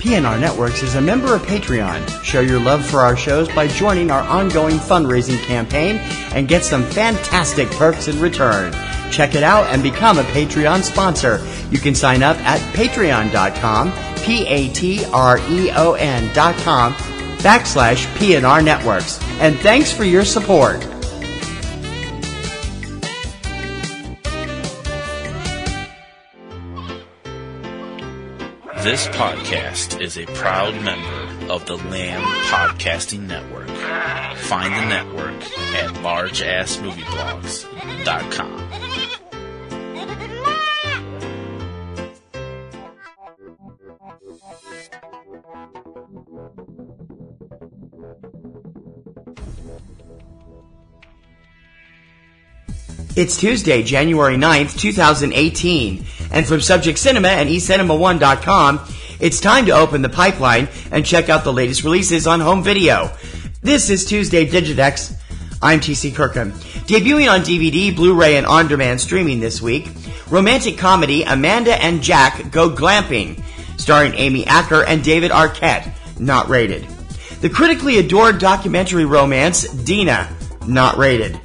PNR Networks is a member of Patreon. Show your love for our shows by joining our ongoing fundraising campaign and get some fantastic perks in return. Check it out and become a Patreon sponsor. You can sign up at patreon.com, patreon.com/PNR Networks. And thanks for your support. This podcast is a proud member of the Lamb Podcasting Network. Find the network at largeassmovieblogs.com. It's Tuesday, January 9th, 2018, and from Subject Cinema and eCinemaOne.com, it's time to open the pipeline and check out the latest releases on home video. This is Tuesday Digidex. I'm TC Kirkham. Debuting on DVD, Blu-ray, and on-demand streaming this week, romantic comedy Amanda and Jack Go Glamping, starring Amy Acker and David Arquette, not rated. The critically adored documentary romance Dina, not rated.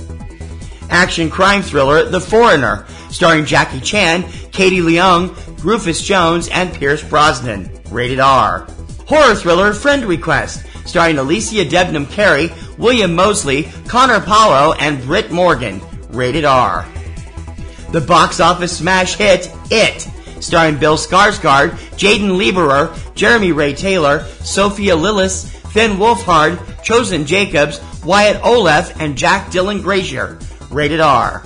Action crime thriller The Foreigner, starring Jackie Chan, Katie Leung, Rufus Jones, and Pierce Brosnan, rated R. Horror thriller Friend Request, starring Alicia Debnam Carey, William Moseley, Connor Paolo, and Britt Morgan, rated R. The box office smash hit It, starring Bill Skarsgård, Jaden Lieberer, Jeremy Ray Taylor, Sophia Lillis, Finn Wolfhard, Chosen Jacobs, Wyatt Oleff, and Jack Dylan Grazier, rated R.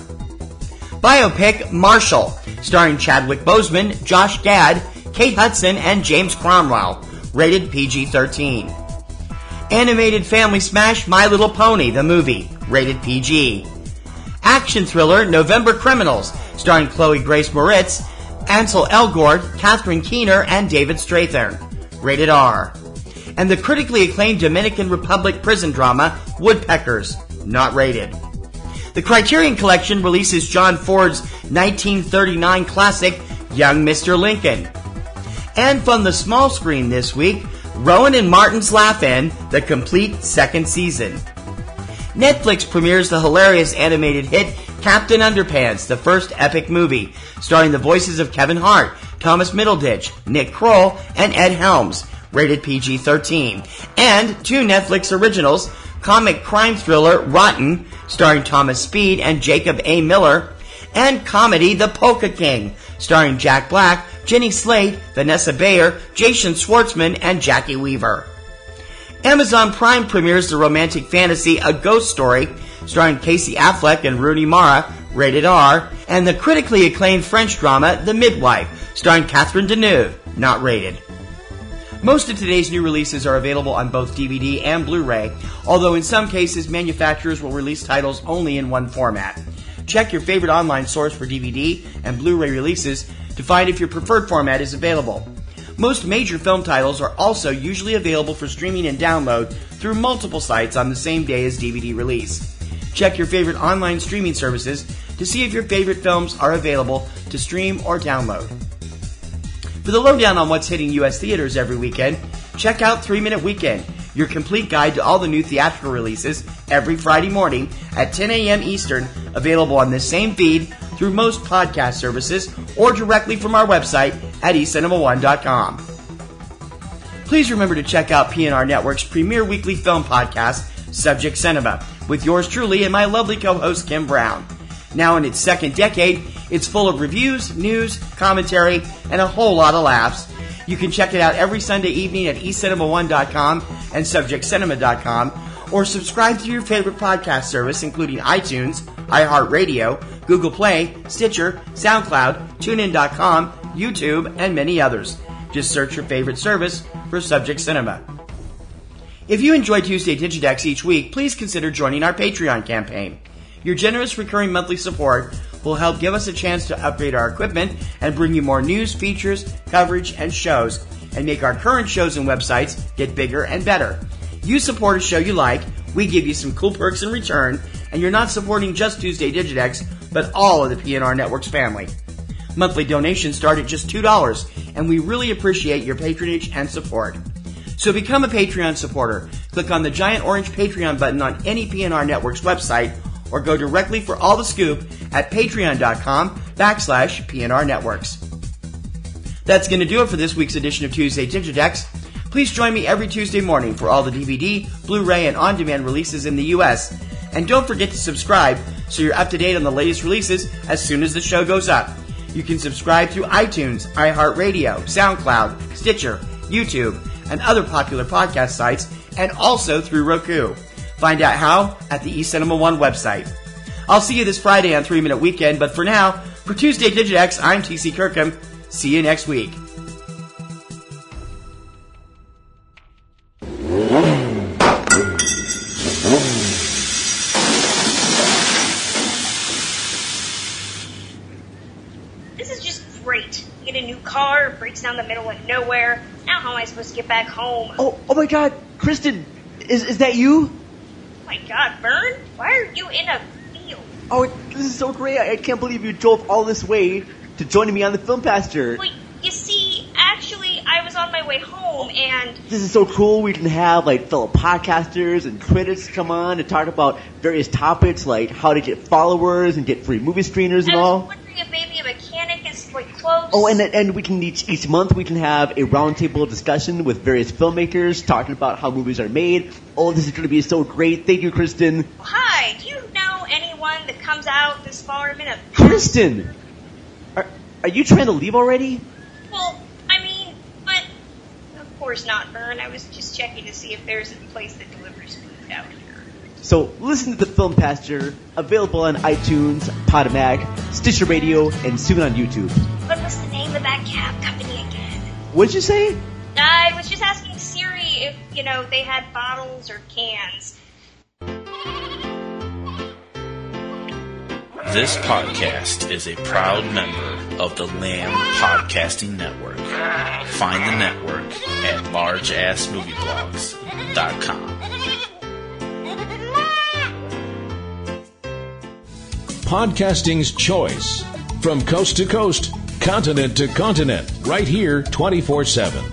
Biopic Marshall, starring Chadwick Boseman, Josh Gad, Kate Hudson, and James Cromwell, rated PG-13. Animated family smash My Little Pony, the movie, rated PG. Action thriller November Criminals, starring Chloe Grace Moretz, Ansel Elgort, Catherine Keener, and David Strathairn, rated R. And the critically acclaimed Dominican Republic prison drama Woodpeckers, not rated. The Criterion Collection releases John Ford's 1939 classic, Young Mr. Lincoln. And from the small screen this week, Rowan and Martin's Laugh-In, the complete second season. Netflix premieres the hilarious animated hit Captain Underpants, the first epic movie, starring the voices of Kevin Hart, Thomas Middleditch, Nick Kroll, and Ed Helms, rated PG-13. And two Netflix originals, comic crime thriller Rotten, starring Thomas Speed and Jacob A. Miller, and comedy The Polka King, starring Jack Black, Jenny Slate, Vanessa Bayer, Jason Schwartzman, and Jackie Weaver. Amazon Prime premieres the romantic fantasy A Ghost Story, starring Casey Affleck and Rooney Mara, rated R, and the critically acclaimed French drama The Midwife, starring Catherine Deneuve, not rated. Most of today's new releases are available on both DVD and Blu-ray, although in some cases manufacturers will release titles only in one format. Check your favorite online source for DVD and Blu-ray releases to find if your preferred format is available. Most major film titles are also usually available for streaming and download through multiple sites on the same day as DVD release. Check your favorite online streaming services to see if your favorite films are available to stream or download. For the lowdown on what's hitting U.S. theaters every weekend, check out 3 Minute Weekend, your complete guide to all the new theatrical releases every Friday morning at 10 a.m. Eastern, available on this same feed through most podcast services or directly from our website at eCinemaOne.com. Please remember to check out PNR Network's premier weekly film podcast, Subject Cinema, with yours truly and my lovely co-host Kim Brown. Now in its second decade, it's full of reviews, news, commentary, and a whole lot of laughs. You can check it out every Sunday evening at eCinemaOne.com and SubjectCinema.com, or subscribe to your favorite podcast service, including iTunes, iHeartRadio, Google Play, Stitcher, SoundCloud, TuneIn.com, YouTube, and many others. Just search your favorite service for Subject Cinema. If you enjoy Tuesday Digidex each week, please consider joining our Patreon campaign. Your generous recurring monthly support will help give us a chance to upgrade our equipment and bring you more news, features, coverage, and shows, and make our current shows and websites get bigger and better. You support a show you like, we give you some cool perks in return, and you're not supporting just Tuesday Digidex, but all of the PNR Networks family. Monthly donations start at just $2, and we really appreciate your patronage and support. So become a Patreon supporter. Click on the giant orange Patreon button on any PNR Networks website, or go directly for all the scoop at patreon.com/PNR Networks. That's going to do it for this week's edition of Tuesday Digidex. Please join me every Tuesday morning for all the DVD, Blu-ray, and on-demand releases in the U.S. And don't forget to subscribe so you're up to date on the latest releases as soon as the show goes up. You can subscribe through iTunes, iHeartRadio, SoundCloud, Stitcher, YouTube, and other popular podcast sites, and also through Roku. Find out how at the eCinemaOne website. I'll see you this Friday on 3 Minute Weekend, but for now, for Tuesday Digidex, I'm TC Kirkham. See you next week. This is just great. You get a new car, breaks down the middle of nowhere. Now how am I supposed to get back home? Oh my God, Kristen, is that you? Oh my God, Vern? Why are you in a field? Oh, this is so great. I can't believe you drove all this way to join me on the Film Pastor. Well, you see, actually, I was on my way home and... This is so cool. We can have, fellow podcasters and critics come on to talk about various topics, like how to get followers and get free movie screeners and all. I was wondering if maybe a mechanic is, close. Oh, and we can each month we can have a roundtable discussion with various filmmakers talking about how movies are made. Oh, this is going to be so great. Thank you, Kristen. Hi, do you know anyone that comes out this far? I'm in a... Kristen! Are you trying to leave already? Well, but... Of course not, Vern. I was just checking to see if there's a place that delivers food out here. So listen to the Film Pastor, available on iTunes, Podomac, Stitcher Radio, and soon on YouTube. What was the name of that cab company again? What did you say? I was just asking Siri if, they had bottles or cans. This podcast is a proud member of the Lamb Podcasting Network. Find the network at largeassmovieblogs.com. Podcasting's choice. From coast to coast, continent to continent, right here 24/7.